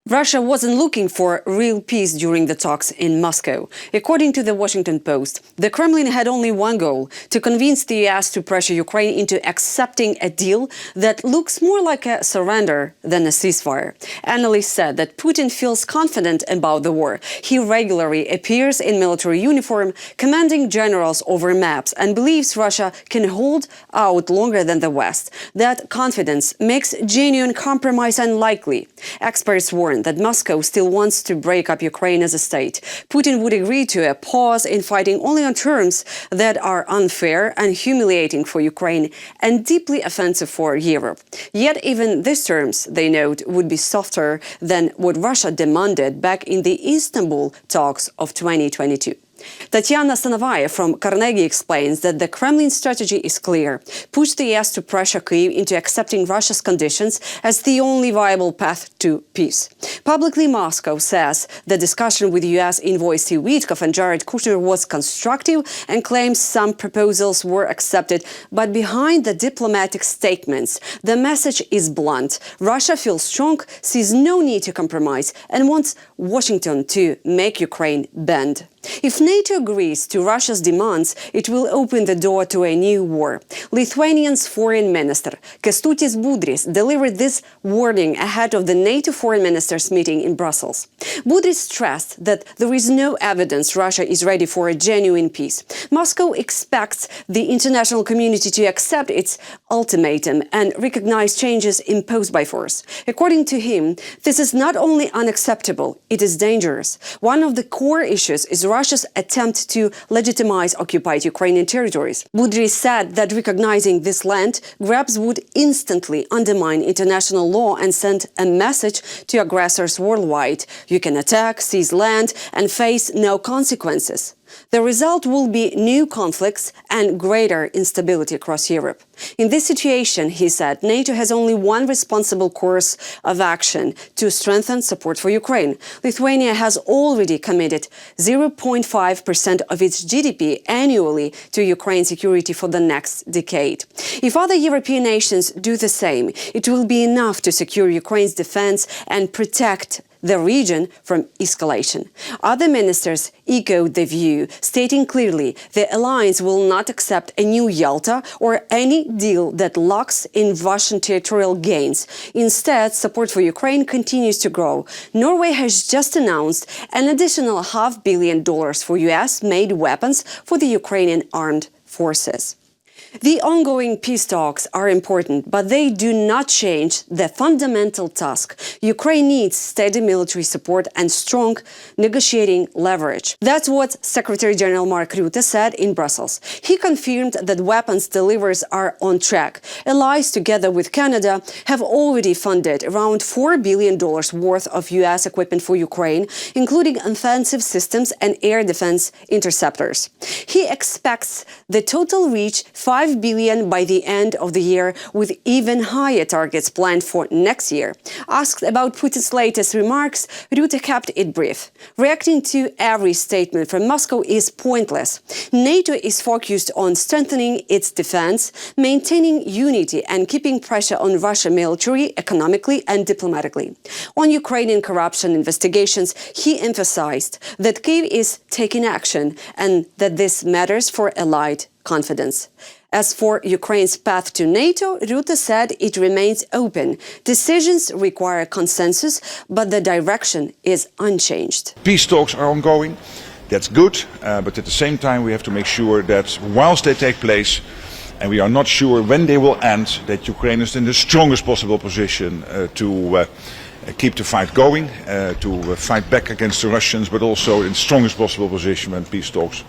Russia wasn't looking for real peace during the talks in Moscow. According to the Washington Post, the Kremlin had only one goal: to convince the US to pressure Ukraine into accepting a deal that looks more like a surrender than a ceasefire. Analysts said that Putin feels confident about the war. He regularly appears in military uniform, commanding generals over maps, and believes Russia can hold out longer than the West. That confidence makes genuine compromise unlikely. Experts warn that Moscow still wants to break up Ukraine as a state. Putin would agree to a pause in fighting only on terms that are unfair and humiliating for Ukraine and deeply offensive for Europe. Yet even these terms, they note, would be softer than what Russia demanded back in the Istanbul talks of 2022. Nataliia Lutsenko from Carnegie explains that the Kremlin strategy is clear: push the US to pressure Kyiv into accepting Russia's conditions as the only viable path to peace. Publicly, Moscow says the discussion with US envoys Steve Witkoff and Jared Kushner was constructive and claims some proposals were accepted. But behind the diplomatic statements, the message is blunt. Russia feels strong, sees no need to compromise, and wants Washington to make Ukraine bend. If NATO agrees to Russia's demands, it will open the door to a new war. Lithuania's foreign minister, Kęstutis Budrys, delivered this warning ahead of the NATO foreign ministers' meeting in Brussels. Budrys stressed that there is no evidence Russia is ready for a genuine peace. Moscow expects the international community to accept its ultimatum and recognize changes imposed by force. According to him, this is not only unacceptable, it is dangerous. One of the core issues is Russia's attempt to legitimize occupied Ukrainian territories. Budrys said that recognizing this land grabs would instantly undermine international law and send a message to aggressors worldwide: you can attack, seize land, and face no consequences. The result will be new conflicts and greater instability across Europe. In this situation, he said, NATO has only one responsible course of action: to strengthen support for Ukraine. Lithuania has already committed 0.5% of its GDP annually to Ukraine's security for the next decade. If other European nations do the same, it will be enough to secure Ukraine's defense and protect the region from escalation. Other ministers echoed the view, stating clearly the alliance will not accept a new Yalta or any deal that locks in Russian territorial gains. Instead, support for Ukraine continues to grow. Norway has just announced an additional $500 million for US-made weapons for the Ukrainian armed forces. The ongoing peace talks are important, but they do not change the fundamental task. Ukraine needs steady military support and strong negotiating leverage. That's what Secretary General Mark Rutte said in Brussels. He confirmed that weapons deliveries are on track. Allies, together with Canada, have already funded around $4 billion worth of US equipment for Ukraine, including offensive systems and air defense interceptors. He expects the total reach $5 billion by the end of the year, with even higher targets planned for next year. Asked about Putin's latest remarks, Rutte kept it brief. Reacting to every statement from Moscow is pointless. NATO is focused on strengthening its defense, maintaining unity, and keeping pressure on Russia militarily, economically, and diplomatically. On Ukrainian corruption investigations, he emphasized that Kyiv is taking action and that this matters for allied confidence. As for Ukraine's path to NATO, Rutte said it remains open. Decisions require consensus, but the direction is unchanged. Peace talks are ongoing. That's good, but at the same time we have to make sure that whilst they take place, and we are not sure when they will end, that Ukraine is in the strongest possible position to keep the fight going, to fight back against the Russians, but also in the strongest possible position when peace talks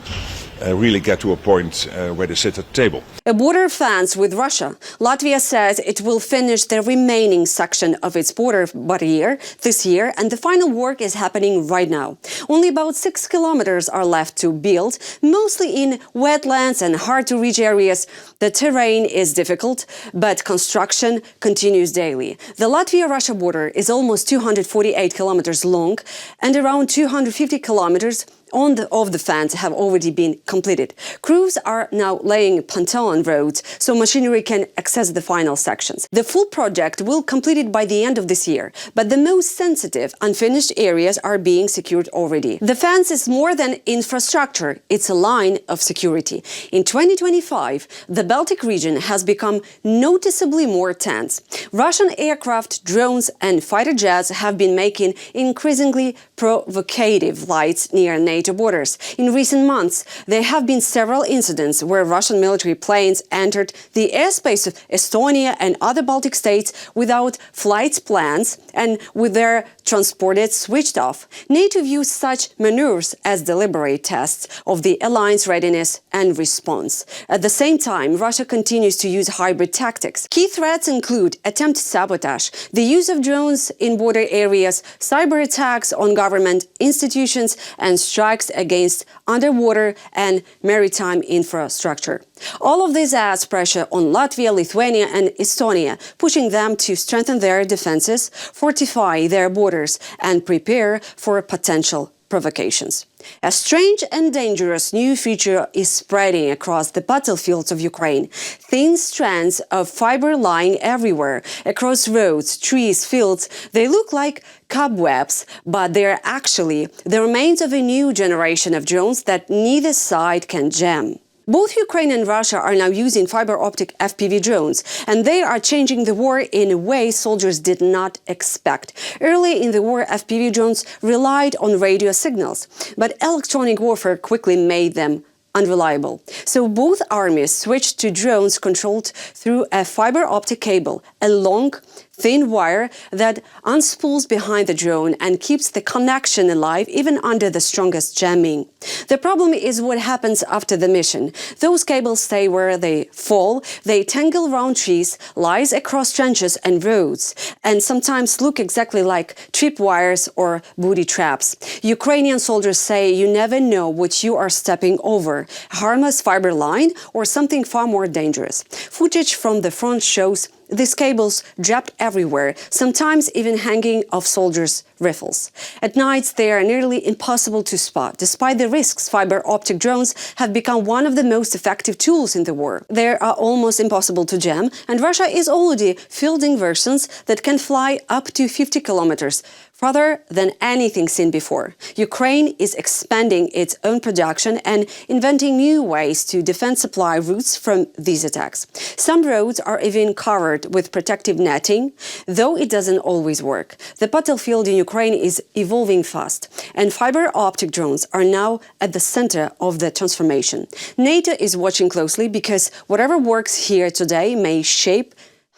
really get to a point where they sit at the table. A border fence with Russia. Latvia says it will finish the remaining section of its border barrier this year, and the final work is happening right now. Only about 6 kilometers are left to build, mostly in wetlands and hard-to-reach areas. The terrain is difficult, but construction continues daily. The Latvia-Russia border is almost 248 kilometers long and around 250 kilometers of the fence have already been completed. Crews are now laying pontoon roads so machinery can access the final sections. The full project will complete it by the end of this year, but the most sensitive, unfinished areas are being secured already. The fence is more than infrastructure, it's a line of security. In 2025, the Baltic region has become noticeably more tense. Russian aircraft, drones and fighter jets have been making increasingly provocative flights near NATO borders. In recent months, there have been several incidents where Russian military planes entered the airspace of Estonia and other Baltic states without flight plans and with their transporters switched off. NATO views such maneuvers as deliberate tests of the alliance readiness and response. At the same time, Russia continues to use hybrid tactics. Key threats include attempted sabotage, the use of drones in border areas, cyber attacks on government institutions, and strikes against underwater and maritime infrastructure. All of this adds pressure on Latvia, Lithuania and Estonia, pushing them to strengthen their defenses, fortify their borders and prepare for potential provocations. A strange and dangerous new feature is spreading across the battlefields of Ukraine. Thin strands of fiber lying everywhere, across roads, trees, fields. They look like cobwebs, but they're actually the remains of a new generation of drones that neither side can jam. Both Ukraine and Russia are now using fiber optic FPV drones, and they are changing the war in a way soldiers did not expect. Early in the war, FPV drones relied on radio signals, but electronic warfare quickly made them unreliable. So both armies switched to drones controlled through a fiber optic cable, a long, thin wire that unspools behind the drone and keeps the connection alive even under the strongest jamming. The problem is what happens after the mission. Those cables stay where they fall, they tangle around trees, lies across trenches and roads, and sometimes look exactly like tripwires or booby traps. Ukrainian soldiers say you never know what you are stepping over, a harmless fiber line or something far more dangerous. Footage from the front shows these cables dropped everywhere, sometimes even hanging off soldiers' rifles. At night, they are nearly impossible to spot. Despite the risks, fiber optic drones have become one of the most effective tools in the war. They are almost impossible to jam, and Russia is already fielding versions that can fly up to 50 kilometers, farther than anything seen before. Ukraine is expanding its own production and inventing new ways to defend supply routes from these attacks. Some roads are even covered with protective netting, though it doesn't always work. The battlefield in Ukraine is evolving fast, and fiber optic drones are now at the center of the transformation. NATO is watching closely because whatever works here today may shape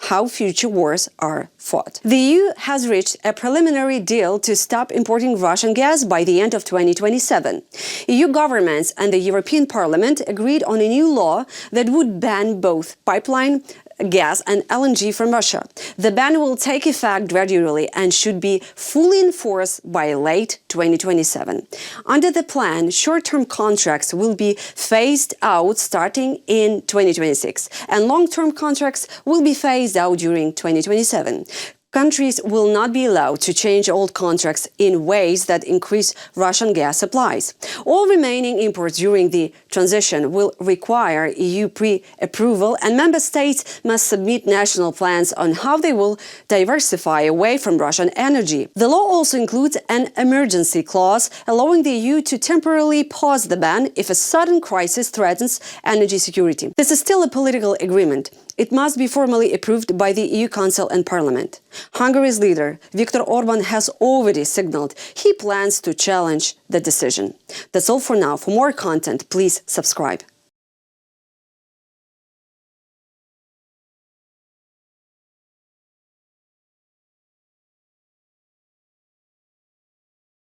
how future wars are fought. The EU has reached a preliminary deal to stop importing Russian gas by the end of 2027. EU governments and the European Parliament agreed on a new law that would ban both pipeline gas and LNG from Russia. The ban will take effect gradually and should be fully enforced by late 2027. Under the plan, short-term contracts will be phased out starting in 2026, and long-term contracts will be phased out during 2027. Countries will not be allowed to change old contracts in ways that increase Russian gas supplies. All remaining imports during the transition will require EU pre-approval, and member states must submit national plans on how they will diversify away from Russian energy. The law also includes an emergency clause allowing the EU to temporarily pause the ban if a sudden crisis threatens energy security. This is still a political agreement. It must be formally approved by the EU Council and Parliament. Hungary's leader, Viktor Orban, has already signaled he plans to challenge the decision. That's all for now. For more content, please subscribe.